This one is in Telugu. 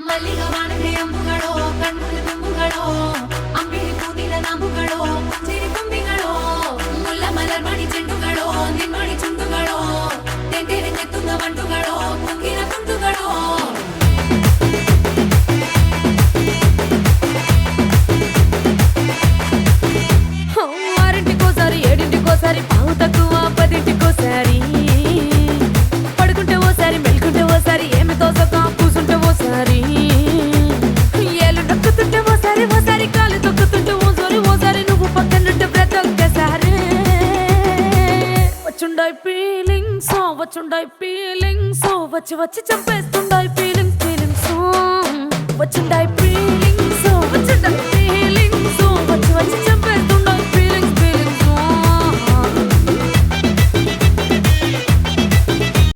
ಮಲ್ಲಿಗ ವಾಣದೆ ಅಂಬುಗಳೋ ಕಣ್ಣುಗಳ ತುಂಬುಗಳೋ ಅಂಬಿಳಿ ಕೂದಿಲ ನಾಮುಗಳೋ ಚಿರಿ ತುಂಬಿಗಳೋ ಮುಲ್ಲ ಮಲರ್ ಮಣಿ ಚೆಂಡುಗಳೋ ನಿನ್ಮಣಿ ಚುಂಡುಗಳೋ ತೆಂಟೆರೆ ತೆತ್ತುಂದ ಮಂಟುಗಳೋ ಕುಂಗಿನ ತುಂಡುಗಳೋ ఆరింటికోసారి ఏడింటికోసారి పావు తక్కువ పదింటికోసారి పడుకుంటే ఓసారి మెలుకుంటే ఓసారి ఏమి తోసక కూసుంటే ఓసారి ఏళ్ళు నొక్కుతుంటే ఓసారి ఓసారి కాలు తొక్కుతుంటే ఓసారి నువ్వు పక్కనుంటే ప్రతి ఒక్కసారి వచ్చుండాయి ఫీలింగ్స్ వచ్చి వచ్చి చంపేస్తుండాయి ఫీలింగ్స్ వచ్చుండాయి ఫీలింగ్స్